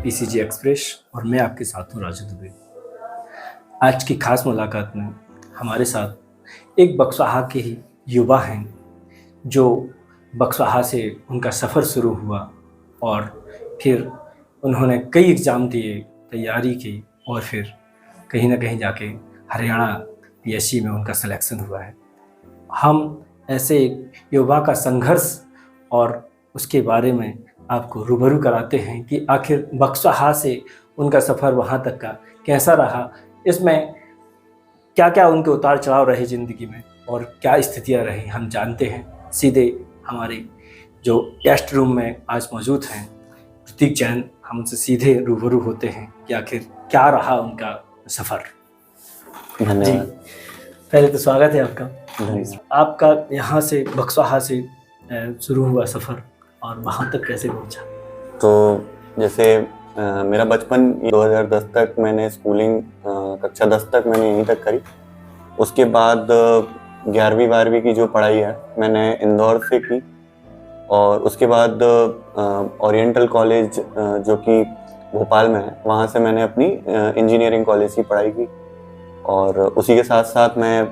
PCG express और मैं आपके साथ हूँ राजू दुबे। आज की खास मुलाकात में हमारे साथ एक बक्सवाहा के ही युवा हैं जो बक्सवाहा से उनका सफ़र शुरू हुआ और फिर उन्होंने कई एग्ज़ाम दिए, तैयारी की और फिर कहीं ना कहीं जाके हरियाणा पीएससी में उनका सिलेक्शन हुआ है। हम ऐसे एक युवा का संघर्ष और उसके बारे में आपको रूबरू कराते हैं कि आखिर बक्सवाहा से उनका सफ़र वहाँ तक का कैसा रहा, इसमें क्या क्या उनके उतार चढ़ाव रहे ज़िंदगी में और क्या स्थितियाँ रही, हम जानते हैं। सीधे हमारे जो गेस्ट रूम में आज मौजूद हैं प्रतीक जैन हमसे सीधे रूबरू होते हैं कि आखिर क्या रहा उनका सफ़र। जी, पहले तो स्वागत है आपका। आपका यहाँ से बक्सवाहा से शुरू हुआ सफ़र और वहाँ तक कैसे पहुँचा? तो जैसे मेरा बचपन 2010 तक मैंने स्कूलिंग कक्षा 10 तक मैंने यहीं तक करी। उसके बाद 11वीं 12वीं की जो पढ़ाई है मैंने इंदौर से की और उसके बाद ओरिएंटल कॉलेज जो कि भोपाल में है वहाँ से मैंने अपनी इंजीनियरिंग कॉलेज की पढ़ाई की और उसी के साथ साथ मैं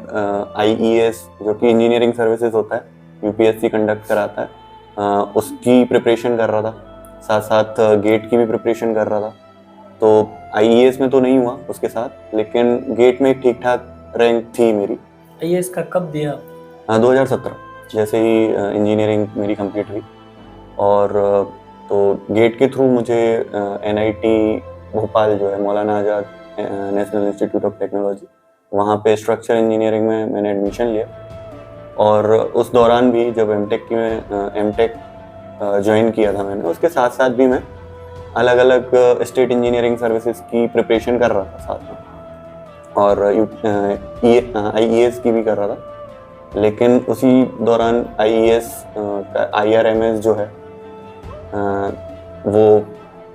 IES जो कि इंजीनियरिंग सर्विसेज होता है, UPSC कंडक्ट कराता है, उसकी प्रिपरेशन कर रहा था। साथ साथ गेट की भी प्रिपरेशन कर रहा था। तो IES में तो नहीं हुआ उसके साथ, लेकिन गेट में ठीक ठाक रैंक थी मेरी। IES का कब दिया? 2017 जैसे ही इंजीनियरिंग मेरी कंप्लीट हुई और तो गेट के थ्रू मुझे NIT भोपाल जो है मौलाना आज़ाद नेशनल इंस्टीट्यूट ऑफ टेक्नोलॉजी, वहाँ पे स्ट्रक्चर इंजीनियरिंग में मैंने एडमिशन लिया और उस दौरान भी जब एमटेक ज्वाइन किया था मैंने, उसके साथ साथ भी मैं अलग अलग स्टेट इंजीनियरिंग सर्विसेज की प्रिपरेशन कर रहा था साथ में और IES की भी कर रहा था। लेकिन उसी दौरान IES का IRMS जो है वो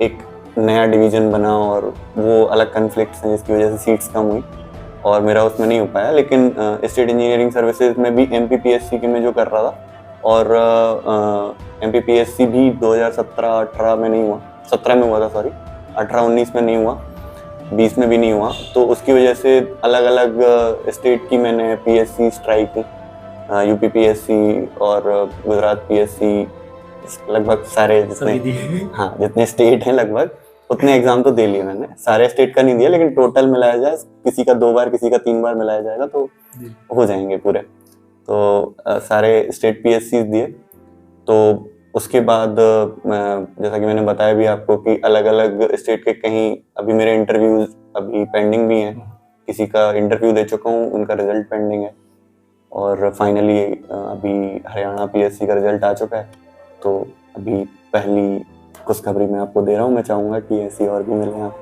एक नया डिवीज़न बना और वो अलग कन्फ्लिक्ट्स हैं जिसकी वजह से सीट्स कम हुई और मेरा उसमें नहीं हो पाया। लेकिन स्टेट इंजीनियरिंग सर्विसेज में भी MPPSC की मैं जो कर रहा था और MPPSC भी 2017-18 में नहीं हुआ, 17 में हुआ था, सॉरी 18-19 में नहीं हुआ, 20 में भी नहीं हुआ। तो उसकी वजह से अलग अलग स्टेट की मैंने PSC ट्राई की, UP PSC और गुजरात PSC, लगभग सारे जितने स्टेट हैं लगभग उतने एग्जाम तो दे लिए मैंने। सारे स्टेट का नहीं दिया, लेकिन टोटल मिलाया जाए किसी का 2 बार किसी का 3 बार मिलाया जाएगा तो हो जाएंगे पूरे। तो सारे स्टेट PSCs दिए। तो उसके बाद जैसा कि मैंने बताया भी आपको कि अलग अलग स्टेट के कहीं अभी मेरे इंटरव्यूज अभी पेंडिंग भी हैं। किसी का इंटरव्यू दे चुका हूँ, उनका रिजल्ट पेंडिंग है और फाइनली अभी हरियाणा PSC का रिजल्ट आ चुका है। तो अभी पहली खुशखबरी मैं आपको दे रहा हूँ, मैं चाहूँगा कि ऐसी और भी मिले आप।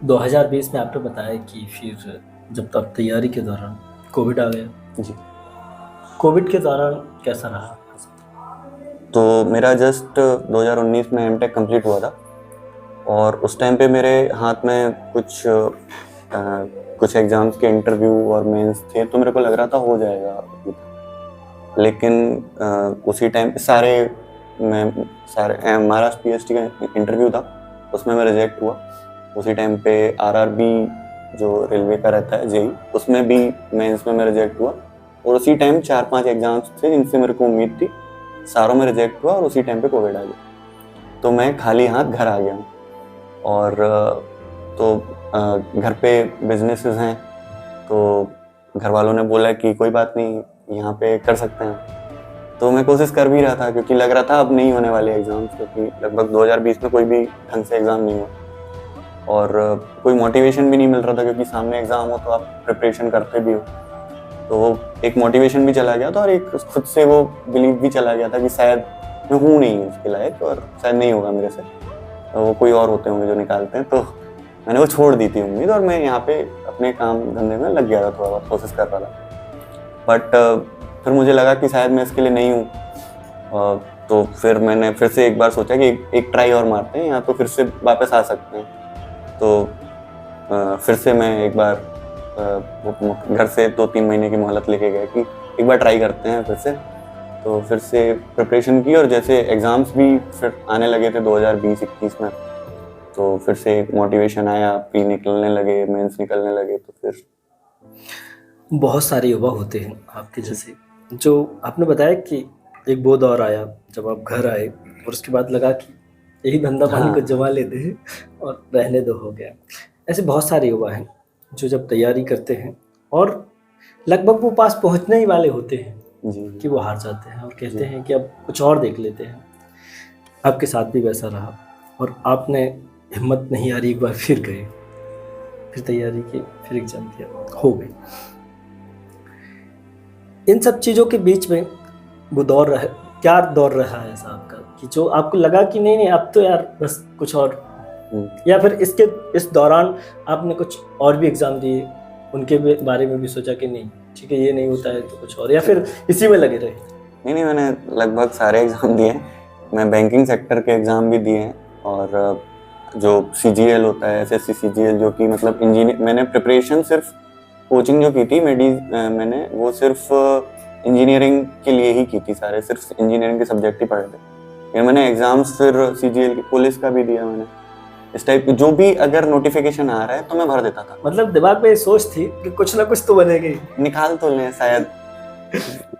2020 में आपने बताया कि फिर जब तक तैयारी के दौरान कोविड आ गया। जी, कोविड के दौरान कैसा रहा? तो मेरा जस्ट 2019 में एमटेक कंप्लीट हुआ था और उस टाइम पे मेरे हाथ में कुछ एग्ज़ाम्स के इंटरव्यू और मेंस थे, तो मेरे को लग रहा था हो जाएगा। लेकिन उसी टाइम सारे महाराष्ट्र PST का इंटरव्यू था, उसमें मैं रिजेक्ट हुआ। उसी टाइम पे RRB जो रेलवे का रहता है JEE, उसमें भी मेंस में मैं रिजेक्ट हुआ और उसी टाइम 4-5 एग्जाम्स थे जिनसे मेरे को उम्मीद थी, सारों में रिजेक्ट हुआ और उसी टाइम पे कोविड आ गया। तो मैं खाली हाथ घर आ गया और तो घर पे बिजनेसेस हैं, तो घर वालों ने बोला कि कोई बात नहीं, यहाँ पे कर सकते हैं। तो मैं कोशिश कर भी रहा था क्योंकि लग रहा था अब नहीं होने वाले एग्ज़ाम्स, क्योंकि लगभग 2020 में कोई भी ढंग से एग्ज़ाम नहीं हुआ और कोई मोटिवेशन भी नहीं मिल रहा था, क्योंकि सामने एग्ज़ाम हो तो आप प्रिपरेशन करते भी हो। तो एक मोटिवेशन भी चला गया था और एक खुद से वो बिलीव भी चला गया था कि शायद मैं हूँ नहीं उसके लायक और शायद नहीं होगा मेरे से, तो वो कोई और होते होंगे जो निकालते हैं। तो मैंने वो छोड़ दी थी उम्मीद और मैं यहाँ पे अपने काम धंधे में लग गया था, थोड़ा बहुत कोशिश कर रहा था। बट फिर मुझे लगा कि शायद मैं इसके लिए नहीं हूँ। तो फिर मैंने फिर से एक बार सोचा कि एक ट्राई और मारते हैं, या तो फिर से वापस आ सकते हैं। तो फिर से मैं एक बार घर से 2-3 महीने की मोहलत लेके गया कि एक बार ट्राई करते हैं फिर से। तो फिर से प्रिपरेशन की, और जैसे एग्ज़ाम्स भी फिर आने लगे थे 2020-21 में, तो फिर से एक मोटिवेशन आया, प्री निकलने लगे, मेंस निकलने लगे, तो फिर बहुत सारे युवा होते हैं आपके जैसे, जो आपने बताया कि एक वो दौर आया जब आप घर आए और उसके बाद लगा कि यही धंधा पानी हाँ। को जमा लेते हैं और रहने दो, हो गया। ऐसे बहुत सारे युवा हैं जो जब तैयारी करते हैं और लगभग वो पास पहुंचने ही वाले होते हैं जी कि वो हार जाते हैं और कहते हैं कि अब कुछ और देख लेते हैं। आपके साथ भी वैसा रहा और आपने हिम्मत नहीं हारी, एक बार फिर गए, फिर तैयारी की, फिर एग्जाम दिया, हो गए। इन सब चीज़ों के बीच में वो दौर रहा, क्या दौर रहा है ऐसा आपका कि जो आपको लगा कि नहीं नहीं अब तो यार बस कुछ और, या फिर इस दौरान आपने कुछ और भी एग्ज़ाम दिए, उनके बारे में भी सोचा कि नहीं ठीक है ये नहीं होता है तो कुछ और, या फिर इसी में लगे रहे? नहीं, मैंने लगभग सारे एग्ज़ाम दिए हैं। मैं बैंकिंग सेक्टर के एग्ज़ाम भी दिए हैं, और जो CGL होता है, SSC CGL, जो कि मतलब इंजीनियर, मैंने प्रिपरेशन सिर्फ कोचिंग जो की थी मैंने वो सिर्फ इंजीनियरिंग के लिए ही की थी, सारे सिर्फ इंजीनियरिंग के सब्जेक्ट ही पढ़े थे। फिर मैंने एग्ज़ाम्स फिर CGL पुलिस का भी दिया मैंने, इस टाइप की जो भी अगर नोटिफिकेशन आ रहा है तो मैं भर देता था। मतलब दिमाग में ये सोच थी कि कुछ ना कुछ तो बनेगी, निकाल तो लें शायद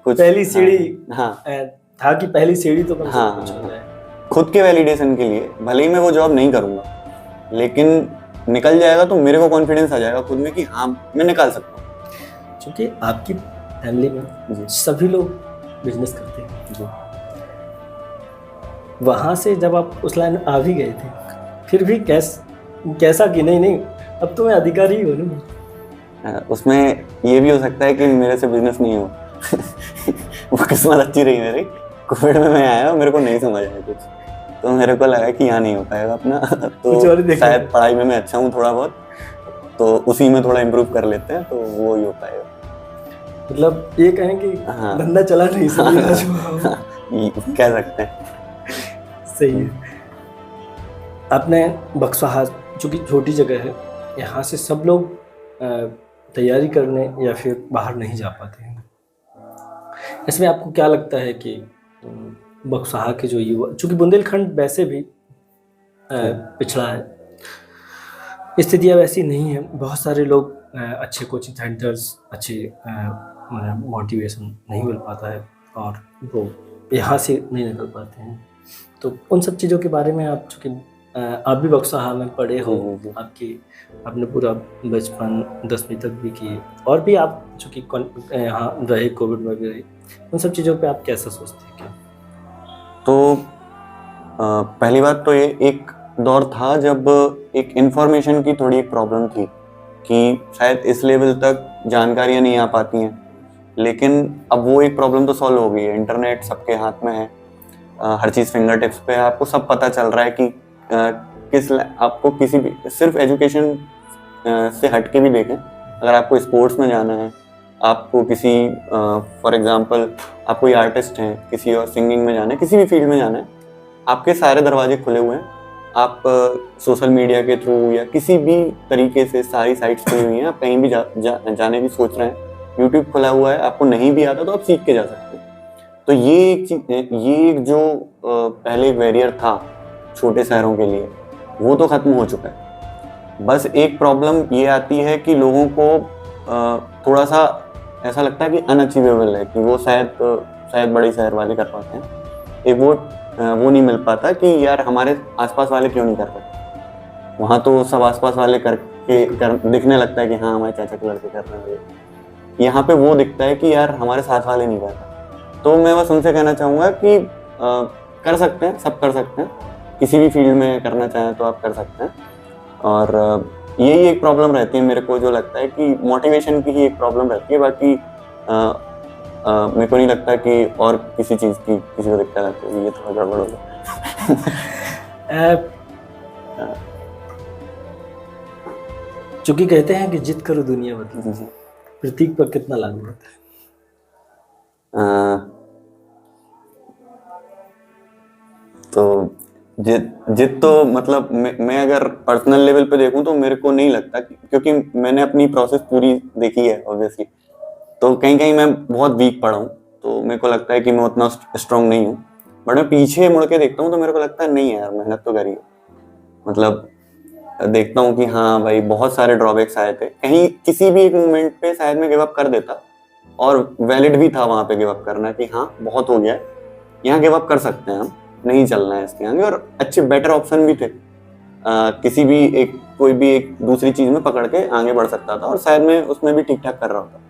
कुछ। पहली सीढ़ी हाँ था कि पहली सीढ़ी तो कम से हाँ, कम कुछ हो जाए। खुद के वैलिडेशन के लिए, भले ही मैं वो जॉब नहीं करूँगा, लेकिन निकल जाएगा तो मेरे को कॉन्फिडेंस आ जाएगा खुद में कि हाँ मैं निकाल सकता हूँ। क्योंकि आपकी फैमिली में जी सभी लोग बिजनेस करते हैं, जी। वहाँ से जब आप उस लाइन में आ भी गए थे, फिर भी कैसा कि नहीं अब तो मैं अधिकारी ही हूँ ना। उसमें ये भी हो सकता है कि मेरे से बिजनेस नहीं हो वो किस्मत अच्छी रही मेरी, कोविड में मैं आया, मेरे को नहीं समझ आया कुछ, तो मेरे को लगा कि यहाँ नहीं हो पाएगा अपना तो शायद पढ़ाई में मैं अच्छा हूँ थोड़ा बहुत, तो उसी में थोड़ा इम्प्रूव कर लेते हैं, तो वो ही हो पाएगा। मतलब ये कहें कि हाँ, धंधा चला नहीं कह सकते हैं। सही है। आपने बक्सवाहा जो कि छोटी जगह है, यहाँ से सब लोग तैयारी करने या फिर बाहर नहीं जा पाते हैं, इसमें आपको क्या लगता है कि बक्सवाहा के जो युवा, चूँकि बुंदेलखंड वैसे भी पिछड़ा है, स्थितियाँ वैसी नहीं है, बहुत सारे लोग अच्छे कोचिंग सेंटर्स, अच्छे मोटिवेशन नहीं मिल पाता है और वो यहाँ से नहीं निकल पाते हैं, तो उन सब चीज़ों के बारे में आप, चूँकि आप भी बक्सवाहा में पढ़े हो, आपने पूरा बचपन 10वीं तक भी किए, और भी आप चूँकि यहाँ रहे, कोविड में भी रहे, उन सब चीज़ों पे आप कैसा सोचते हैं? क्या तो पहली बात तो ये एक दौर था जब एक इन्फॉर्मेशन की थोड़ी एक प्रॉब्लम थी कि शायद इस लेवल तक जानकारियाँ नहीं आ पाती हैं, लेकिन अब वो एक प्रॉब्लम तो सॉल्व हो गई है। इंटरनेट सबके हाथ में है, हर चीज़ फिंगर टिप्स पे है, आपको सब पता चल रहा है कि आपको किसी भी, सिर्फ एजुकेशन से हट के भी देखें, अगर आपको स्पोर्ट्स में जाना है, आपको किसी फॉर एग्जांपल आप कोई आर्टिस्ट हैं, किसी और सिंगिंग में जाना है, किसी भी फील्ड में जाना है, आपके सारे दरवाजे खुले हुए हैं। आप सोशल मीडिया के थ्रू या किसी भी तरीके से सारी साइट्स खुली हुई हैं, आप कहीं भी जाने की सोच रहे हैं, यूट्यूब खुला हुआ है, आपको नहीं भी आता तो आप सीख के जा सकते हैं। तो ये एक चीज, ये एक जो पहले एक बैरियर था छोटे शहरों के लिए, वो तो ख़त्म हो चुका है। बस एक प्रॉब्लम ये आती है कि लोगों को थोड़ा सा ऐसा लगता है कि अनअचीवेबल है, कि वो शायद बड़े शहर वाले कर पाते हैं, एक वो नहीं मिल पाता कि यार हमारे आसपास वाले क्यों नहीं कर पाते। वहाँ तो सब आसपास वाले दिखने लगता है कि हाँ हमारे चाचा के लड़के कर रहे हैं, यहाँ पे वो दिखता है कि यार हमारे साथ वाले नहीं कर रहे। तो मैं बस उनसे कहना चाहूँगा कि कर सकते हैं, सब कर सकते हैं, किसी भी फील्ड में करना चाहें तो आप कर सकते हैं। और यही एक प्रॉब्लम रहती है मेरे को, जो लगता है कि मोटिवेशन की ही एक प्रॉब्लम रहती है, बाकी मेरे को नहीं लगता कि और किसी चीज़ की किसी को दिक्कत आती है। ये थोड़ा गड़बड़ हो गया। चूँकि कहते हैं कि जिद करो दुनिया बदले, प्रतीक पर कितना लागू होता है? तो जिद तो मतलब मैं अगर पर्सनल लेवल पे देखूं तो मेरे को नहीं लगता, क्योंकि मैंने अपनी प्रोसेस पूरी देखी है ऑब्वियसली, तो कहीं कहीं मैं बहुत वीक पड़ा हूँ, तो मेरे को लगता है कि मैं उतना स्ट्रांग नहीं हूँ, बट मैं पीछे मुड़ के देखता हूँ तो मेरे को लगता है नहीं यार मेहनत तो करी है। मतलब देखता हूँ कि हाँ भाई बहुत सारे ड्रॉबैक्स आए थे, कहीं किसी भी एक मोमेंट पे शायद मैं गिव अप कर देता, और वैलिड भी था वहाँ पे गिव अप करना कि हाँ बहुत हो गया है, यहाँ गिव अप कर सकते हैं हम, नहीं चलना है इसके आगे, और अच्छे बेटर ऑप्शन भी थे। किसी भी एक कोई भी एक दूसरी चीज में पकड़ के आगे बढ़ सकता था, और शायद मैं उसमें भी ठीक ठाक कर रहा था,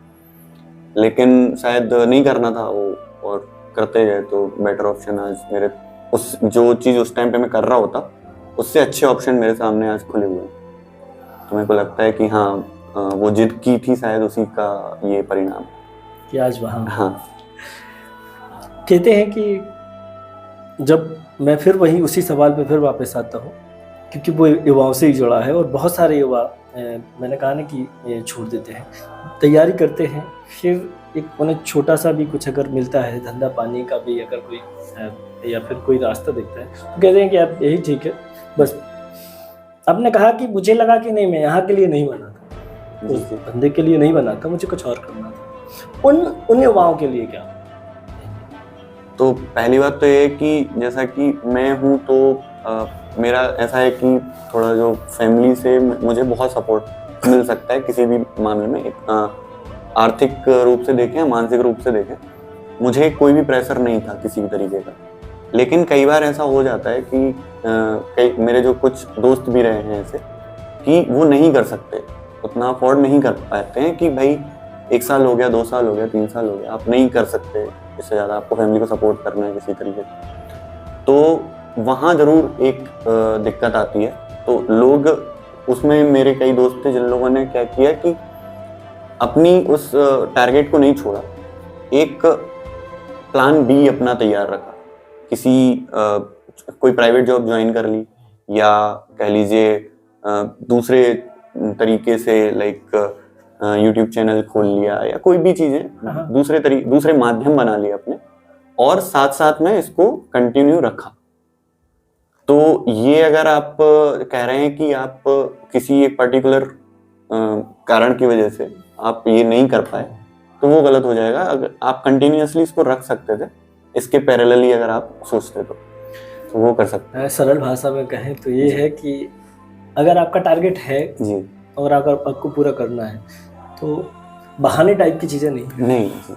लेकिन शायद नहीं करना था वो, और करते गए तो बेटर ऑप्शन आज मेरे उस जो चीज उस टाइम पे मैं कर रहा होता उससे अच्छे ऑप्शन मेरे सामने आज खुले हुए हैं। तो मेरे को लगता है कि हाँ वो जिद की थी शायद उसी का ये परिणाम कि आज वहाँ हाँ। कहते हैं कि जब मैं फिर वही उसी सवाल पे फिर वापस आता हूँ, क्योंकि वो युवाओं से ही जुड़ा है, और बहुत सारे युवा मैंने कहा ना कि छोड़ देते हैं, तैयारी करते हैं, फिर एक उन्हें छोटा सा भी कुछ अगर मिलता है धंधा पानी का भी, अगर कोई या फिर कोई रास्ता दिखता है तो कहते हैं कि आप यही ठीक है बस। आपने कहा कि मुझे लगा कि नहीं मैं यहाँ के लिए नहीं बना था, उस धंधे के लिए नहीं बना था, मुझे कुछ और करना था। उन युवाओं के लिए क्या? तो पहली बात तो ये है कि जैसा कि मैं हूँ तो मेरा ऐसा है कि थोड़ा जो फैमिली से मुझे बहुत सपोर्ट मिल सकता है किसी भी मामले में, एक आर्थिक रूप से देखें या मानसिक रूप से देखें, मुझे कोई भी प्रेशर नहीं था किसी भी तरीके का। लेकिन कई बार ऐसा हो जाता है कि कई मेरे जो कुछ दोस्त भी रहे हैं ऐसे कि वो नहीं कर सकते, उतना अफोर्ड नहीं कर पाते हैं कि भाई 1 साल हो गया, 2 साल हो गया, 3 साल हो गया, आप नहीं कर सकते इससे ज़्यादा, आपको फैमिली को सपोर्ट करना है किसी तरीके से। तो वहाँ ज़रूर एक दिक्कत आती है। तो लोग उसमें मेरे कई दोस्त थे जिन लोगों ने क्या किया कि अपनी उस टारगेट को नहीं छोड़ा, एक प्लान बी अपना तैयार रखा, किसी कोई प्राइवेट जॉब ज्वाइन कर ली, या कह लीजिए दूसरे तरीके से लाइक यूट्यूब चैनल खोल लिया, या कोई भी चीज़ें दूसरे माध्यम बना लिए अपने, और साथ साथ में इसको कंटिन्यू रखा। तो ये अगर आप कह रहे हैं कि आप किसी एक पर्टिकुलर कारण की वजह से आप ये नहीं कर पाए तो वो गलत हो जाएगा। अगर आप कंटिन्यूअसली इसको रख सकते थे, इसके पैरेलली अगर आप सोचते तो वो कर सकते हैं। सरल भाषा में कहें तो ये है कि अगर आपका टारगेट है जी, और अगर आपको पूरा करना है तो बहाने टाइप की चीज़ें नहीं जी।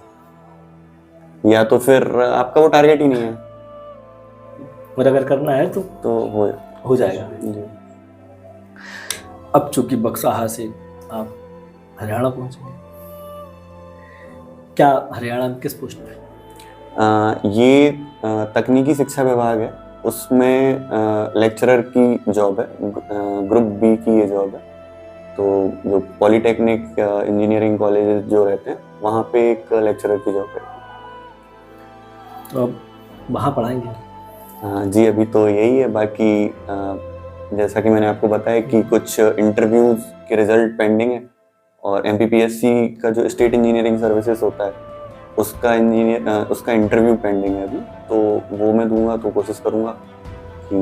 या तो फिर आपका वो टारगेट ही नहीं है, और अगर करना है तो हो जाएगा। जी। अब चूंकि बक्साहा से आप हरियाणा पहुंचेंगे, क्या हरियाणा में किस पोस्ट पे? ये तकनीकी शिक्षा विभाग है, उसमें लेक्चरर की जॉब है, ग्रुप बी की ये जॉब है। तो जो पॉलीटेक्निक इंजीनियरिंग कॉलेज जो रहते हैं वहाँ पे एक लेक्चरर की जॉब है। तो अब वहाँ पढ़ाएंगे? जी अभी तो यही है, बाकी जैसा कि मैंने आपको बताया कि कुछ इंटरव्यूज के रिजल्ट पेंडिंग है, और MPPSC का जो स्टेट इंजीनियरिंग सर्विसेज होता है उसका इंटरव्यू पेंडिंग है अभी, तो वो मैं दूंगा। तो कोशिश करूंगा कि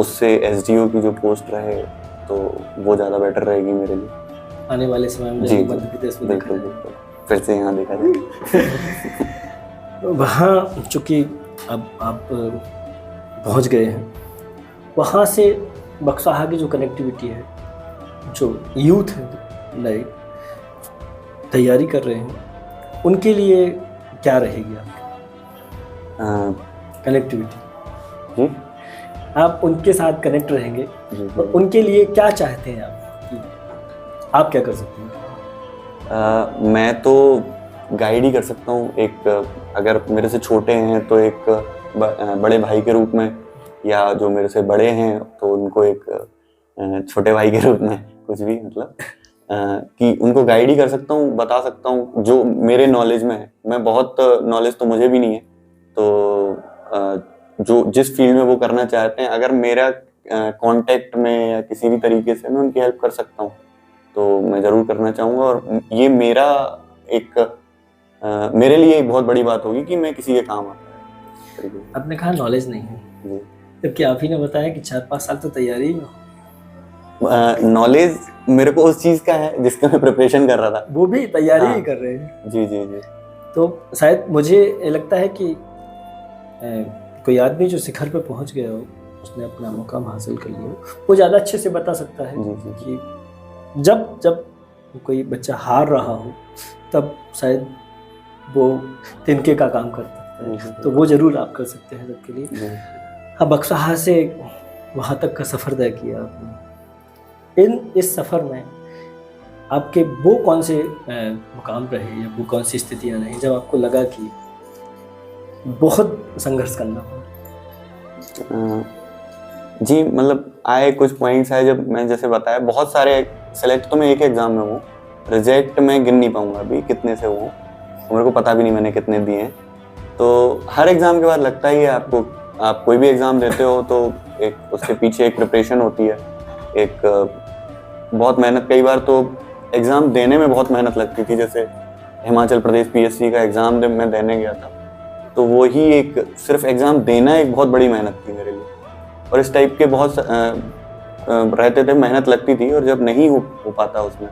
उससे SDO की जो पोस्ट रहे तो वो ज़्यादा बेटर रहेगी मेरे लिए आने वाले समय में। जी मध्य प्रदेश में बिल्कुल फिर से यहाँ देखा जाए। वहाँ चूँकि अब आप पहुँच गए हैं, वहाँ से बक्साहा की जो कनेक्टिविटी है, जो यूथ है नए तैयारी कर रहे हैं, उनके लिए क्या रहेगी आपकी कनेक्टिविटी? आप उनके साथ कनेक्ट रहेंगे और उनके लिए क्या चाहते हैं आप क्या कर सकते हैं? मैं तो गाइड ही कर सकता हूँ, एक अगर मेरे से छोटे हैं तो एक बड़े भाई के रूप में, या जो मेरे से बड़े हैं तो उनको एक छोटे भाई के रूप में, कुछ भी मतलब कि उनको गाइड ही कर सकता हूँ, बता सकता हूँ जो मेरे नॉलेज में है। मैं बहुत नॉलेज तो मुझे भी नहीं है, तो जो जिस फील्ड में वो करना चाहते हैं, अगर मेरा कांटेक्ट में या किसी भी तरीके से मैं उनकी हेल्प कर सकता हूँ तो मैं ज़रूर करना चाहूँगा। और ये मेरा एक मेरे लिए एक बहुत बड़ी बात होगी कि मैं किसी के काम आता है। आपने कहा नॉलेज नहीं है, जबकि आप ही ने बताया कि 4-5 साल तो तैयारी में। नॉलेज मेरे को उस चीज़ का है जिसका मैं प्रिपरेशन कर रहा था। वो भी तैयारी ही कर रहे हैं। जी जी जी। तो शायद मुझे लगता है कि कोई आदमी जो शिखर पे पहुंच गया हो, उसने अपना मुकाम हासिल कर लिया हो, वो ज़्यादा अच्छे से बता सकता है जी जी कि जब जब कोई बच्चा हार रहा हो तब शायद वो तिनके का काम कर सकता है, तो वो ज़रूर आप कर सकते हैं सबके लिए। जी। अब बक्साहा से वहाँ तक का सफ़र तय किया आपने, इस सफ़र में आपके वो कौन से मुकाम रहे या वो कौन सी स्थितियाँ रही जब आपको लगा कि बहुत संघर्ष करना पड़ा? जी, मतलब आए कुछ पॉइंट्स आए, जब मैं जैसे बताया बहुत सारे सेलेक्ट तो मैं एक एग्ज़ाम में हूँ, रिजेक्ट मैं गिन नहीं पाऊँगा अभी कितने से हूँ, मेरे को पता भी नहीं मैंने कितने दिए हैं। तो हर एग्ज़ाम के बाद लगता ही है आपको, आप कोई भी एग्ज़ाम देते हो तो एक उसके पीछे एक प्रिपरेशन होती है, एक बहुत मेहनत। कई बार तो एग्ज़ाम देने में बहुत मेहनत लगती थी, जैसे हिमाचल प्रदेश पीएससी का एग्ज़ाम मैं देने गया था, तो वो ही एक सिर्फ एग्ज़ाम देना एक बहुत बड़ी मेहनत थी मेरे लिए। और इस टाइप के बहुत रहते थे, मेहनत लगती थी, और जब नहीं हो पाता उसमें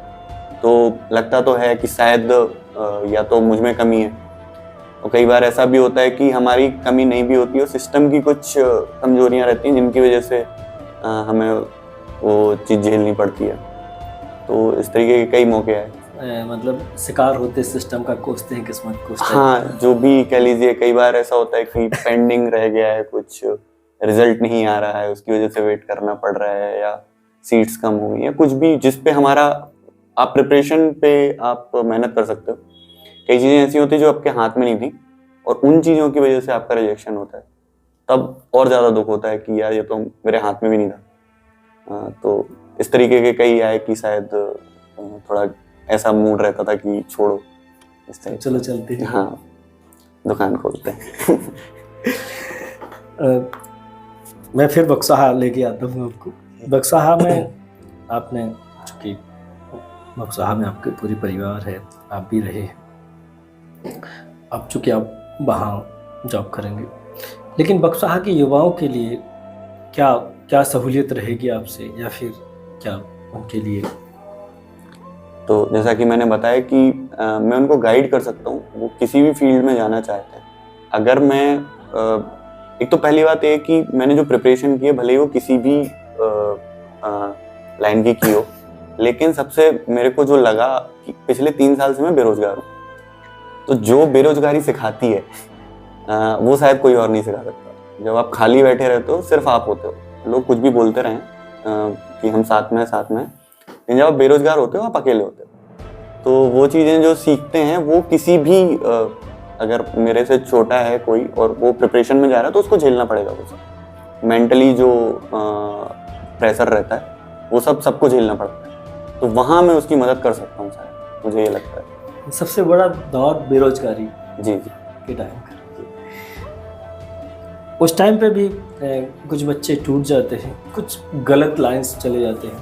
तो लगता तो है कि शायद या तो मुझ में कमी है, और कई बार ऐसा भी होता है कि हमारी कमी नहीं भी होती है, सिस्टम की कुछ कमजोरियां रहती हैं जिनकी वजह से हमें वो चीज़ झेलनी पड़ती है। तो इस तरीके के कई मौके आए, मतलब शिकार होते सिस्टम का, कोसते हैं किस्मत को। हाँ, जो भी कह लीजिए। कई बार ऐसा होता है कि पेंडिंग रह गया है, कुछ रिजल्ट नहीं आ रहा है, उसकी वजह से वेट करना पड़ रहा है, या सीट्स कम हो गई, या कुछ भी जिस पे हमारा आप प्रिपरेशन पे आप मेहनत कर सकते हो। कई चीज़ें ऐसी होती है जो आपके हाथ में नहीं थी, और उन चीज़ों की वजह से आपका रिजेक्शन होता है, तब और ज़्यादा दुख होता है कि यार ये तो मेरे हाथ में भी नहीं था। तो इस तरीके के कई आए कि शायद थोड़ा ऐसा मूड रहता था कि छोड़ो, इस तरह चलो चलते हैं। हाँ, दुकान खोलते हैं। मैं फिर बक्साहा लेके आता हूँ आपको। बक्साहा में आपने, चूँकि बक्साहा में आपके पूरी परिवार है, आप भी रहे हैं, अब चूँकि आप वहाँ जॉब करेंगे, लेकिन बक्साहा के युवाओं के लिए क्या क्या सहूलियत रहेगी आपसे, या फिर क्या उनके लिए? तो जैसा कि मैंने बताया कि मैं उनको गाइड कर सकता हूँ, वो किसी भी फील्ड में जाना चाहते हैं। अगर मैं एक तो पहली बात ये कि मैंने जो प्रिपरेशन की है, भले ही वो किसी भी लाइन की हो, लेकिन सबसे मेरे को जो लगा कि पिछले 3 साल से मैं बेरोजगार हूँ, तो जो बेरोजगारी सिखाती है वो शायद कोई और नहीं सिखा सकता। जब आप खाली बैठे रहते हो, सिर्फ आप होते हो, लोग कुछ भी बोलते रहें कि हम साथ में हैं, लेकिन जब आप बेरोजगार होते हो, आप अकेले होते हो, तो वो चीज़ें जो सीखते हैं वो किसी भी अगर मेरे से छोटा है कोई और वो प्रिपरेशन में जा रहा है तो उसको झेलना पड़ेगा। वो सब मेंटली जो प्रेशर रहता है वो सबको झेलना पड़ता है, तो वहाँ मैं उसकी मदद कर सकता हूँ शायद, मुझे ये लगता है। सबसे बड़ा दौर बेरोजगारी जी के टाइम का, उस टाइम पे भी कुछ बच्चे टूट जाते हैं, कुछ गलत लाइंस चले जाते हैं,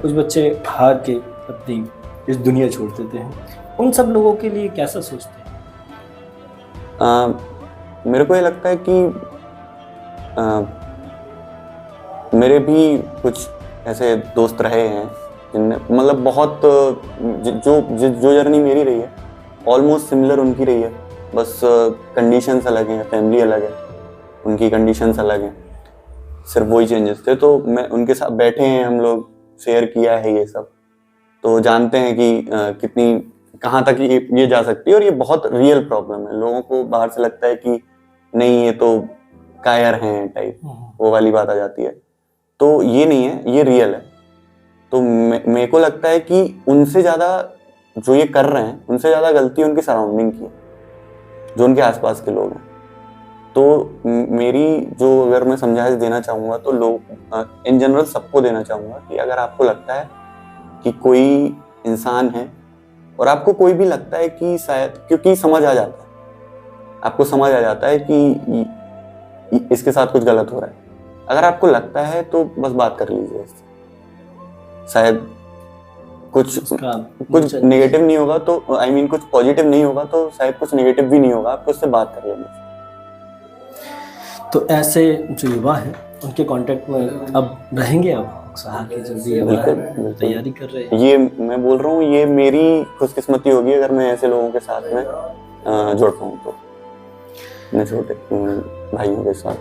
कुछ बच्चे हार के अपनी इस दुनिया छोड़ देते हैं। उन सब लोगों के लिए कैसा सोचते हैं? मेरे को ये लगता है कि मेरे भी कुछ ऐसे दोस्त रहे हैं जिनने मतलब बहुत जो जर्नी मेरी रही है ऑलमोस्ट सिमिलर उनकी रही है, बस कंडीशंस अलग हैं, फैमिली अलग है, उनकी कंडीशंस अलग हैं, सिर्फ वही चेंजेस थे। तो मैं उनके साथ बैठे हैं, हम लोग शेयर किया है ये सब, तो जानते हैं कि कितनी कहाँ तक ये जा सकती है, और ये बहुत रियल प्रॉब्लम है। लोगों को बाहर से लगता है कि नहीं ये तो कायर हैं टाइप, वो वाली बात आ जाती है, तो ये नहीं है, ये रियल है। तो मेरे को लगता है कि उनसे ज़्यादा जो ये कर रहे हैं, उनसे ज़्यादा गलती उनके सराउंडिंग की है, जो उनके आसपास के लोग हैं। तो मेरी जो अगर मैं समझाइश देना चाहूँगा तो लोग इन जनरल सबको देना चाहूँगा कि अगर आपको लगता है कि कोई इंसान है और आपको कोई भी लगता है कि शायद, क्योंकि समझ आ जाता है, आपको समझ आ जाता है कि इसके साथ कुछ गलत हो रहा है, अगर आपको लगता है तो बस बात कर लीजिए इससे। शायद कुछ नेगेटिव नहीं होगा, तो कुछ पॉजिटिव नहीं होगा, तो शायद कुछ नेगेटिव भी नहीं होगा, आपको उससे बात कर लेना। तो ऐसे जो युवा हैं उनके कांटेक्ट में अब रहेंगे, आप तैयारी कर रहे हैं? ये मैं बोल रहा हूँ, ये मेरी खुशकिस्मती होगी अगर मैं ऐसे लोगों के साथ में जुड़ पाऊँ तो अपने छोटे भाइयों के साथ।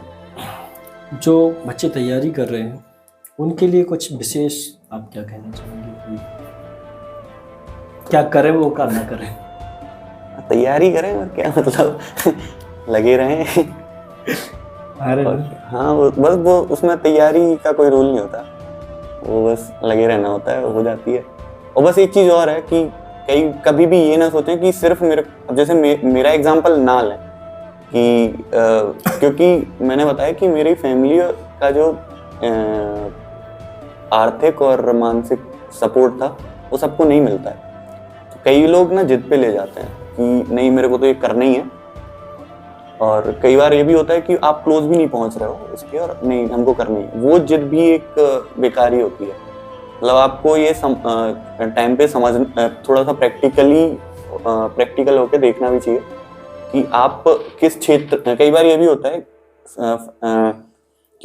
जो बच्चे तैयारी कर रहे हैं उनके लिए कुछ विशेष आप क्या कहना चाहेंगे कि क्या करें वो क्या ना करें? तैयारी करें और क्या मतलब लगे रहें। अरे हाँ वो उसमें तैयारी का कोई रोल नहीं होता, वो बस लगे रहना होता है, हो जाती है। और बस एक चीज़ और है कि कभी भी ये ना सोचें कि सिर्फ अब जैसे मेरा एग्जाम्पल ना लें कि क्योंकि मैंने बताया कि मेरी फैमिली का जो आर्थिक और मानसिक सपोर्ट था वो सबको नहीं मिलता है। तो कई लोग ना जिद पे ले जाते हैं कि नहीं मेरे को तो ये करना ही है, और कई बार ये भी होता है कि आप क्लोज भी नहीं पहुंच रहे हो इसके और नहीं हमको करनी है, वो जिद भी एक बेकारी होती है। मतलब आपको ये टाइम पे समझ थोड़ा सा प्रैक्टिकल होकर देखना भी चाहिए कि आप किस क्षेत्र। कई बार ये भी होता है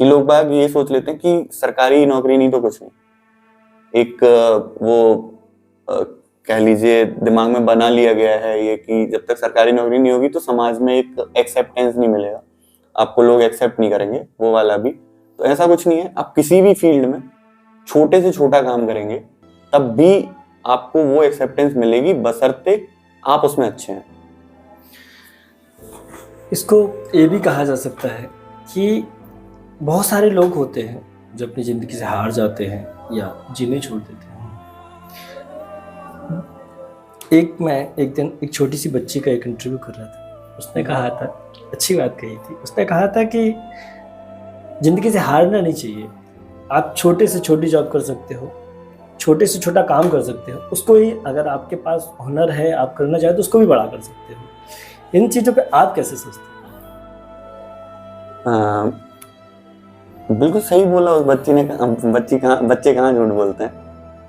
कि लोग बाग ये सोच लेते हैं कि सरकारी नौकरी नहीं तो कुछ नहीं, एक वो कह लीजिए दिमाग में बना लिया गया है ये कि जब तक सरकारी नौकरी नहीं होगी तो समाज में एक एक्सेप्टेंस नहीं मिलेगा, आपको लोग एक्सेप्ट नहीं करेंगे, वो वाला भी। तो ऐसा कुछ नहीं है, आप किसी भी फील्ड में छोटे से छोटा काम करेंगे तब भी आपको वो एक्सेप्टेंस मिलेगी, बशर्ते आप उसमें अच्छे हैं। इसको ये भी कहा जा सकता है कि बहुत सारे लोग होते हैं जो अपनी ज़िंदगी से हार जाते हैं या जीने छोड़ देते हैं। मैं एक दिन एक छोटी सी बच्ची का एक इंटरव्यू कर रहा था, उसने कहा था, अच्छी बात कही थी, उसने कहा था कि ज़िंदगी से हारना नहीं चाहिए, आप छोटे से छोटी जॉब कर सकते हो, छोटे से छोटा काम कर सकते हो, उसको ही अगर आपके पास हुनर है आप करना चाहे तो उसको भी बड़ा कर सकते हो। इन चीज़ों पे आप कैसे सोचते हैं? बिल्कुल सही बोला उस बच्ची ने, बच्चे कहाँ झूठ बोलते हैं,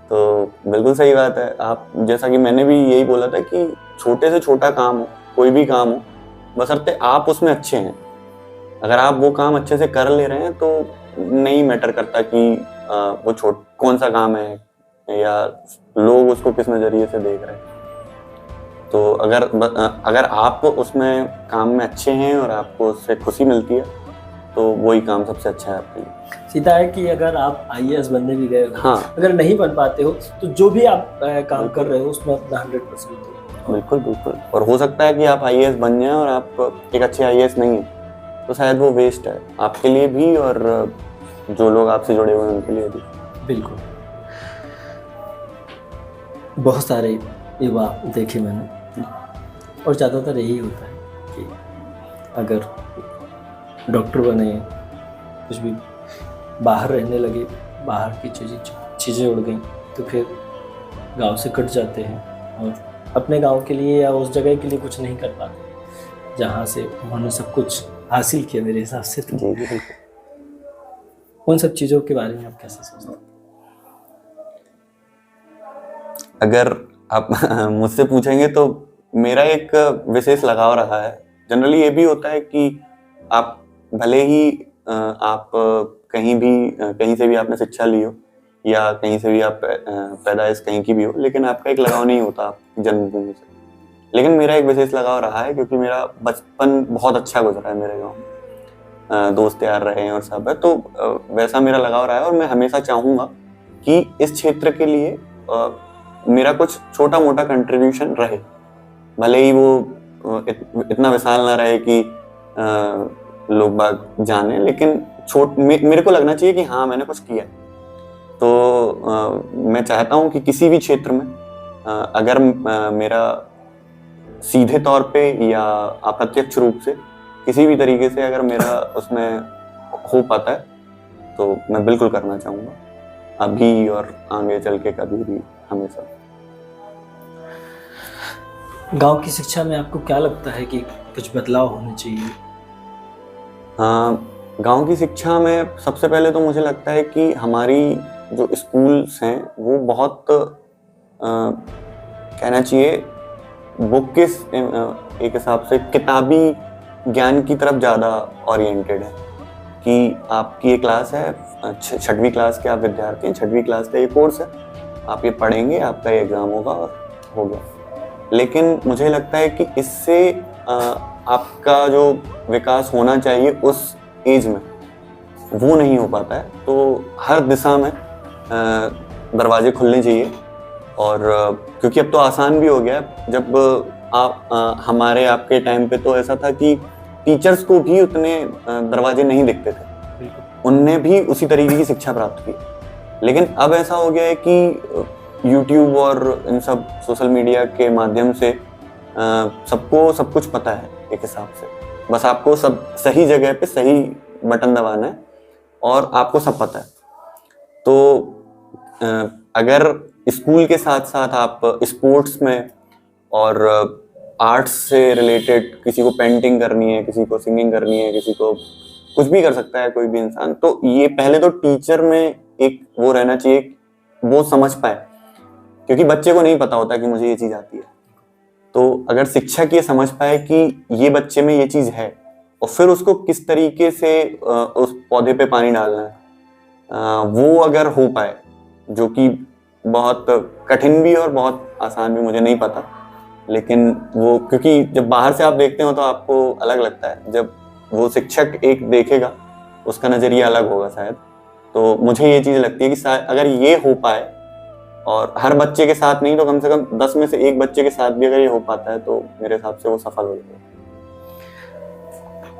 तो बिल्कुल सही बात है। आप जैसा कि मैंने भी यही बोला था कि छोटे से छोटा काम हो, कोई भी काम हो, बशर्ते आप उसमें अच्छे हैं। अगर आप वो काम अच्छे से कर ले रहे हैं तो नहीं मैटर करता कि वो कौन सा काम है या लोग उसको किस नज़रिए से देख रहे हैं। तो अगर आप उसमें काम में अच्छे हैं और आपको उससे खुशी मिलती है तो वही काम सबसे अच्छा है आपके लिए। सीधा है कि अगर आप IAS बनने भी गए, हाँ, अगर नहीं बन पाते हो तो जो भी आप काम कर रहे हो उसमें अपना 100% दो। बिल्कुल। और हो सकता है कि आप IAS बन जाएं और आप एक अच्छे IAS नहीं है तो शायद वो वेस्ट है आपके लिए भी और जो लोग आपसे जुड़े हुए हैं उनके लिए भी। बिल्कुल। बहुत सारे युवा देखे मैंने और ज़्यादातर यही होता है कि अगर डॉक्टर बने, कुछ भी बाहर रहने लगे, बाहर की चीज़ें उड़ गई तो फिर गांव से कट जाते हैं और अपने गांव के लिए या उस जगह के लिए कुछ नहीं कर पाते जहां से उन्होंने सब कुछ हासिल किया मेरे हिसाब से। तो जी। उन सब चीज़ों के बारे में आप कैसे सोचते हैं? अगर आप मुझसे पूछेंगे तो मेरा एक विशेष लगाव रहा है। जनरली ये भी होता है कि आप भले ही आप कहीं से भी आपने शिक्षा ली हो या कहीं से भी आप पैदाइश कहीं की भी हो, लेकिन आपका एक लगाव नहीं होता आपकी जन्मभूमि से। लेकिन मेरा एक विशेष लगाव रहा है क्योंकि मेरा बचपन बहुत अच्छा गुजरा है मेरे गाँव में, दोस्त यार रहे हैं और सब है, तो वैसा मेरा लगाव रहा है और मैं हमेशा चाहूँगा कि इस क्षेत्र के लिए मेरा कुछ छोटा मोटा कंट्रीब्यूशन रहे, भले ही वो इतना विशाल ना रहे कि लोग बाग जाने, लेकिन मेरे को लगना चाहिए कि हाँ मैंने कुछ किया। तो मैं चाहता हूँ कि किसी भी क्षेत्र में अगर मेरा सीधे तौर पे या अप्रत्यक्ष रूप से किसी भी तरीके से अगर मेरा उसमें हो पाता है तो मैं बिल्कुल करना चाहूँगा, अभी और आगे चल के कभी भी, हमेशा। गांव की शिक्षा में आपको क्या लगता है कि कुछ बदलाव होने चाहिए? गांव की शिक्षा में सबसे पहले तो मुझे लगता है कि हमारी जो स्कूल्स हैं वो बहुत कहना चाहिए बुक के एक हिसाब से किताबी ज्ञान की तरफ ज़्यादा ओरिएंटेड है कि आपकी एक क्लास है, 6वीं क्लास के आप विद्यार्थी हैं, 6वीं क्लास का ये कोर्स है, आप ये पढ़ेंगे, आपका ये एग्ज़ाम होगा और हो गया। लेकिन मुझे लगता है कि इससे आपका जो विकास होना चाहिए उस एज में वो नहीं हो पाता है। तो हर दिशा में दरवाजे खुलने चाहिए। और क्योंकि अब तो आसान भी हो गया है। जब हमारे आपके टाइम पे तो ऐसा था कि टीचर्स को भी उतने दरवाजे नहीं दिखते थे, उनने भी उसी तरीके की शिक्षा प्राप्त की। लेकिन अब ऐसा हो गया है कि यूट्यूब और इन सब सोशल मीडिया के माध्यम से सबको सब कुछ पता है एक हिसाब से। बस आपको सब सही जगह पे सही बटन दबाना है और आपको सब पता है। तो अगर स्कूल के साथ साथ आप स्पोर्ट्स में और आर्ट्स से रिलेटेड, किसी को पेंटिंग करनी है, किसी को सिंगिंग करनी है, किसी को कुछ भी कर सकता है कोई भी इंसान, तो ये पहले तो टीचर में एक वो रहना चाहिए, वो समझ पाए। क्योंकि बच्चे को नहीं पता होता कि मुझे ये चीज़ आती है। तो अगर शिक्षक ये समझ पाए कि ये बच्चे में ये चीज़ है और फिर उसको किस तरीके से उस पौधे पे पानी डालना है, वो अगर हो पाए, जो कि बहुत कठिन भी और बहुत आसान भी, मुझे नहीं पता। लेकिन वो, क्योंकि जब बाहर से आप देखते हो तो आपको अलग लगता है, जब वो शिक्षक एक देखेगा उसका नज़रिया अलग होगा शायद। तो मुझे ये चीज़ लगती है कि शायद अगर ये हो पाए, और हर बच्चे के साथ नहीं तो कम से कम 10 में से एक बच्चे के साथ भी अगर ये हो पाता है, तो मेरे हिसाब से वो सफल हो जाएगा।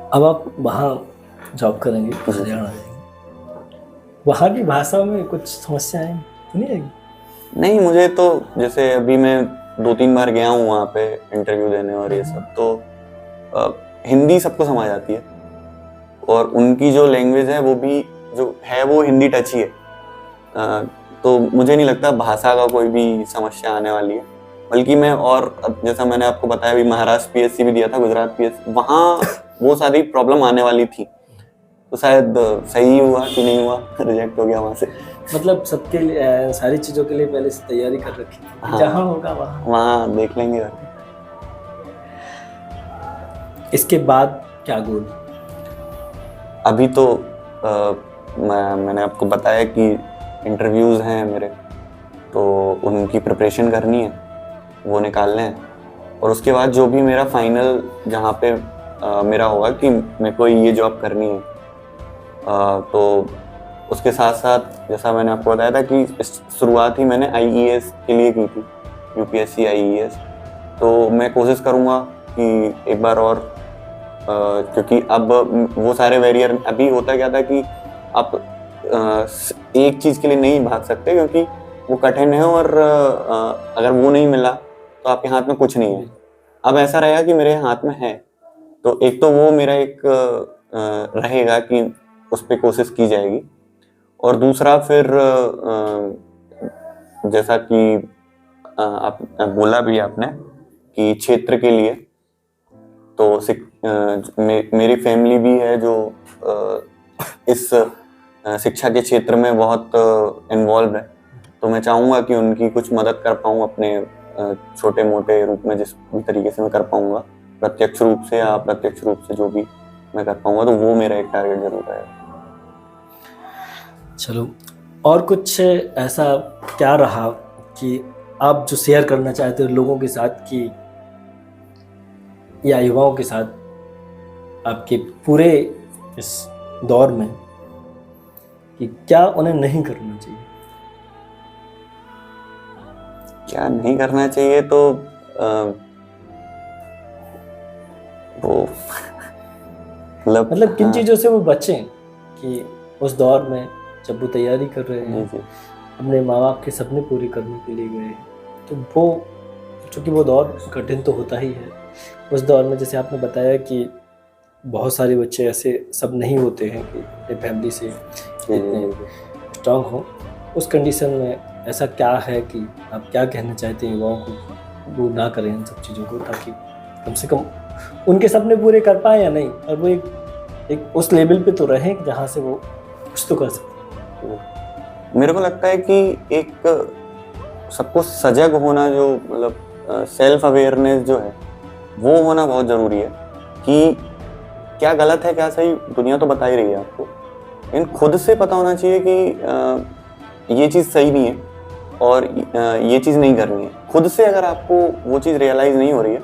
अब आप वहाँ जॉब करेंगे, हरियाणा जाएंगे, वहाँ की भाषा में कुछ समस्याएं तो नहीं आएगी? नहीं, मुझे तो जैसे अभी मैं 2-3 बार गया हूँ वहाँ पे इंटरव्यू देने और ये सब, तो हिंदी सबको समझ आती है और उनकी जो लैंग्वेज है वो भी जो है वो हिंदी टच ही है। तो मुझे नहीं लगता भाषा का कोई भी समस्या आने वाली है। बल्कि मैं, और जैसा मैंने आपको बताया, अभी महाराष्ट्र पीएससी भी दिया था, गुजरात पीएससी, वहाँ वो सारी प्रॉब्लम आने वाली थी। तो शायद सही हुआ कि नहीं हुआ, रिजेक्ट हो गया वहाँ से। मतलब सबके लिए, सारी चीज़ों के लिए पहले से तैयारी कर रखी थी। हाँ, जहाँ होगा वहाँ देख लेंगे। इसके बाद क्या गोल? अभी तो मैंने आपको बताया कि इंटरव्यूज़ हैं मेरे, तो उनकी प्रिपरेशन करनी है, वो निकालने हैं। और उसके बाद जो भी मेरा फाइनल, जहाँ पे मेरा होगा कि मेरे को ये जॉब करनी है, तो उसके साथ साथ जैसा मैंने आपको बताया था कि शुरुआत ही मैंने आईईएस के लिए की थी, यूपीएससी आईईएस। तो मैं कोशिश करूँगा कि एक बार और, क्योंकि अब वो सारे वेरियर, अभी होता क्या था कि आप एक चीज़ के लिए नहीं भाग सकते क्योंकि वो कठिन है, और अगर वो नहीं मिला तो आपके हाथ में कुछ नहीं है। अब ऐसा रहेगा कि मेरे हाथ में है, तो एक तो वो मेरा एक रहेगा कि उस पर कोशिश की जाएगी। और दूसरा फिर जैसा कि आप बोला भी आपने कि क्षेत्र के लिए, तो मेरी फैमिली भी है जो इस शिक्षा के क्षेत्र में बहुत इन्वॉल्व है। तो मैं चाहूँगा कि उनकी कुछ मदद कर पाऊँ अपने छोटे मोटे रूप में, जिस भी तरीके से मैं कर पाऊँगा, प्रत्यक्ष रूप से या अप्रत्यक्ष रूप से, जो भी मैं कर पाऊँगा, तो वो मेरा एक टारगेट जरूर है। चलो, और कुछ ऐसा क्या रहा कि आप जो शेयर करना चाहते हो लोगों के साथ, कि या युवाओं के साथ, आपके पूरे इस दौर में, कि क्या उन्हें नहीं करना चाहिए? क्या नहीं करना चाहिए? तो वो मतलब किन चीज़ों से वो बचें कि उस दौर में जब वो तैयारी कर रहे हैं, अपने माँ बाप के सपने पूरे करने के लिए गए, तो वो, चूँकि वो दौर कठिन तो होता ही है। उस दौर में जैसे आपने बताया कि बहुत सारे बच्चे ऐसे सब नहीं होते हैं कि अपनी फैमिली से इतने स्ट्रांग हो। उस कंडीशन में ऐसा क्या है कि आप क्या कहना चाहते हैं युवाओं को, वो ना करें इन सब चीज़ों को, ताकि कम से कम उनके सपने पूरे कर पाए या नहीं, और वो एक उस लेवल पे तो रहें जहाँ से वो कुछ तो कर सकते। मेरे को लगता है कि एक सबको सजग होना, जो मतलब सेल्फ अवेयरनेस जो है, वो होना बहुत ज़रूरी है कि क्या गलत है क्या सही, दुनिया तो बता ही रही है आपको, लेकिन खुद से पता होना चाहिए कि ये चीज़ सही नहीं है और ये चीज़ नहीं करनी है। खुद से अगर आपको वो चीज़ रियलाइज़ नहीं हो रही है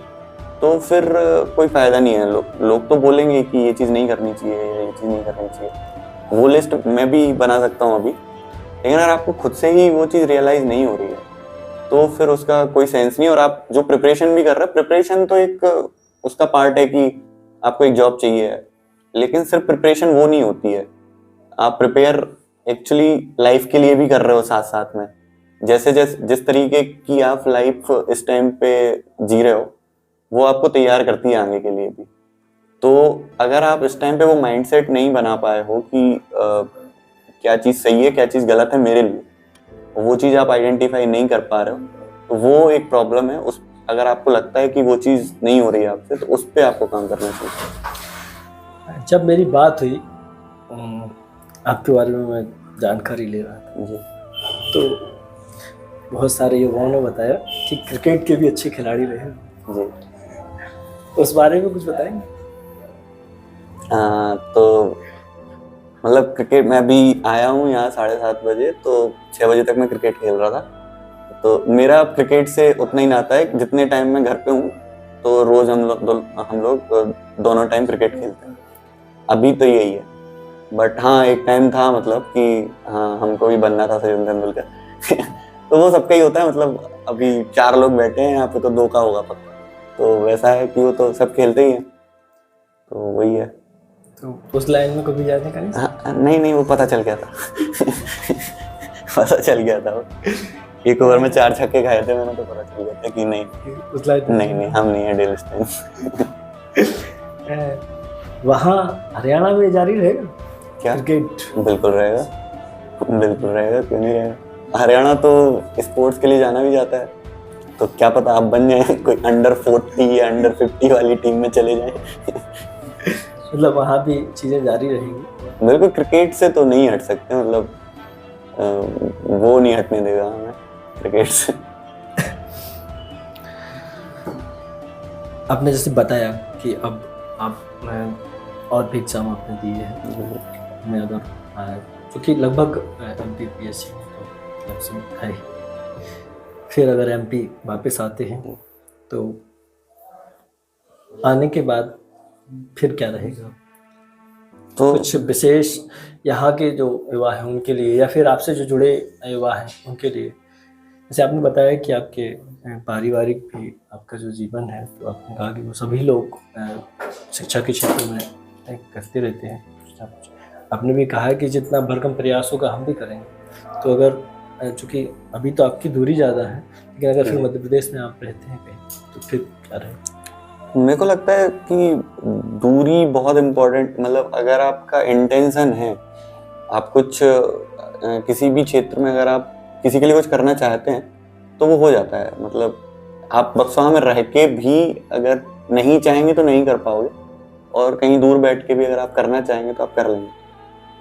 तो फिर कोई फ़ायदा नहीं है। लोग तो बोलेंगे कि ये चीज़ नहीं करनी चाहिए या ये चीज़ नहीं करनी चाहिए, वो लिस्ट मैं भी बना सकता हूँ अभी, लेकिन अगर आपको खुद से ही वो चीज़ रियलाइज़ नहीं हो रही है तो फिर उसका कोई सेंस नहीं। और आप जो प्रिपरेशन भी कर रहे हैं, प्रिपरेशन तो एक उसका पार्ट है कि आपको एक जॉब चाहिए है, लेकिन सिर्फ प्रिपरेशन वो नहीं होती है। आप प्रिपेयर एक्चुअली लाइफ के लिए भी कर रहे हो साथ साथ में। जैसे जिस तरीके की आप लाइफ इस टाइम पे जी रहे हो वो आपको तैयार करती है आगे के लिए भी। तो अगर आप इस टाइम पे वो माइंडसेट नहीं बना पाए हो कि क्या चीज़ सही है क्या चीज़ गलत है मेरे लिए, वो चीज़ आप आइडेंटिफाई नहीं कर पा रहे हो, तो वो एक प्रॉब्लम है। उस अगर आपको लगता है कि वो चीज़ नहीं हो रही है आपसे, तो उस पर आपको काम करना चाहिए। जब मेरी बात हुई आपके बारे में मैं जानकारी ले रहा था जी। तो बहुत सारे युवाओं ने बताया कि क्रिकेट के भी अच्छे खिलाड़ी रहे हैं। जी। उस बारे में कुछ बताएंगे? तो मतलब क्रिकेट मैं भी आया हूँ यहाँ 7:30 बजे, तो 6 बजे तक मैं क्रिकेट खेल रहा था। तो मेरा क्रिकेट से उतना ही नाता है जितने टाइम मैं घर पे हूँ, तो रोज़ हम लोग दोनों टाइम क्रिकेट खेलते हैं। अभी तो यही है, बट हाँ एक टाइम था मतलब कि हाँ हमको भी बनना था सचिन तेंदुलकर तो वो सबका ही होता है, मतलब अभी 4 लोग बैठे हैं यहाँ पे तो 2 का होगा पक्का। तो वैसा है कि वो तो सब खेलते ही हैं, तो वही है। तो उस लाइन में कभी जाने का नहीं? हाँ, नहीं वो पता चल गया था पता चल गया था वो। एक ओवर में 4 छक्के खाए थे मैंने, तो पता चल गया था कि नहीं उस लाइन नहीं हम नहीं है डेल स्टेन वहाँ हरियाणा में जारी रहेगा क्या? क्रिकेट बिल्कुल रहेगा, क्यों नहीं रहेगा। हरियाणा तो स्पोर्ट्स के लिए जाना भी जाता है, तो क्या पता आप बन जाए कोई अंडर 40 या अंडर 50 वाली टीम में चले जाए मतलब वहाँ भी चीज़ें जारी रहेंगी। बिल्कुल, क्रिकेट से तो नहीं हट सकते, मतलब वो नहीं हटने देगा हमें क्रिकेट से। आपने जैसे बताया कि अब आप और भी एग्ज़ाम आपने दिए हैं में अगर क्योंकि लगभग MPPSC तो है, फिर अगर MP वापस आते हैं तो आने के बाद फिर क्या रहेगा? तो कुछ विशेष यहाँ के जो युवा हैं उनके लिए या फिर आपसे जो जुड़े युवा हैं उनके लिए, जैसे आपने बताया कि आपके पारिवारिक भी आपका जो जीवन है, तो आपने कहा कि वो सभी लोग शिक्षा के क्षेत्र में करते रहते हैं। आपने भी कहा कि जितना भरकम प्रयास होगा हम भी करेंगे। तो अगर चूँकि अभी तो आपकी दूरी ज़्यादा है, लेकिन अगर फिर मध्य प्रदेश में आप रहते हैं कहीं तो फिर क्या रहेगा? मेरे को लगता है कि दूरी बहुत इम्पोर्टेंट, मतलब अगर आपका इंटेंशन है, आप कुछ किसी भी क्षेत्र में अगर आप किसी के लिए कुछ करना चाहते हैं तो वो हो जाता है। मतलब आप बक्सवा में रह के भी अगर नहीं चाहेंगे तो नहीं कर पाओगे, और कहीं दूर बैठ के भी अगर आप करना चाहेंगे तो आप कर लेंगे।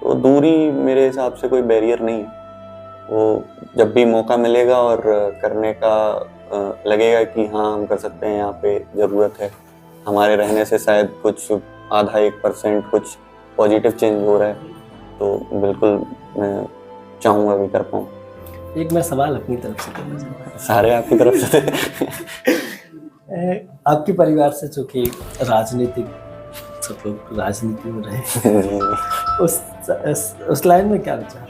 तो दूरी मेरे हिसाब से कोई बैरियर नहीं है, वो जब भी मौका मिलेगा और करने का लगेगा कि हाँ हम कर सकते हैं, यहाँ पे ज़रूरत है, हमारे रहने से शायद कुछ आधा 1% कुछ पॉजिटिव चेंज हो रहा है, तो बिल्कुल मैं चाहूँगा कि कर पाऊँ। एक मैं सवाल अपनी तरफ से करना चाहूँगा। सारे आपकी तरफ से थे आपके परिवार से चूँकि राजनीतिक सब लोग राजनीति में रहे उस लाइन में क्या विचार?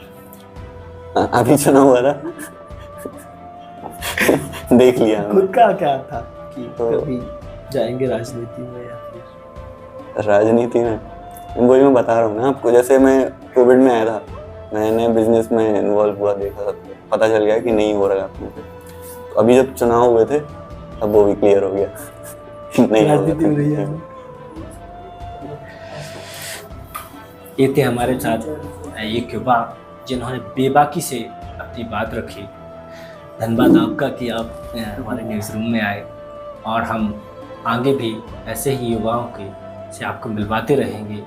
अभी चुनाव हुआ था देख लिया खुद का क्या था कि कभी जाएंगे राजनीति में या फिर? राजनीति में वही मैं बता रहा हूँ ना आपको, जैसे मैं कोविड में आया था, मैंने बिजनेस में इन्वॉल्व हुआ, देखा, पता चल गया कि नहीं हो रहा अपने से। तो अभी जब चुनाव हुए थे तब वो भी क्लियर हो गया नहीं राजनीति में रही है। ये थे हमारे साथ एक युवा जिन्होंने बेबाकी से अपनी बात रखी। धन्यवाद आपका कि आप हमारे न्यूज़ रूम में आए, और हम आगे भी ऐसे ही युवाओं के से आपको मिलवाते रहेंगे।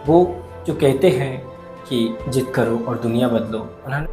वो जो कहते हैं कि जिद करो और दुनिया बदलो, उन्होंने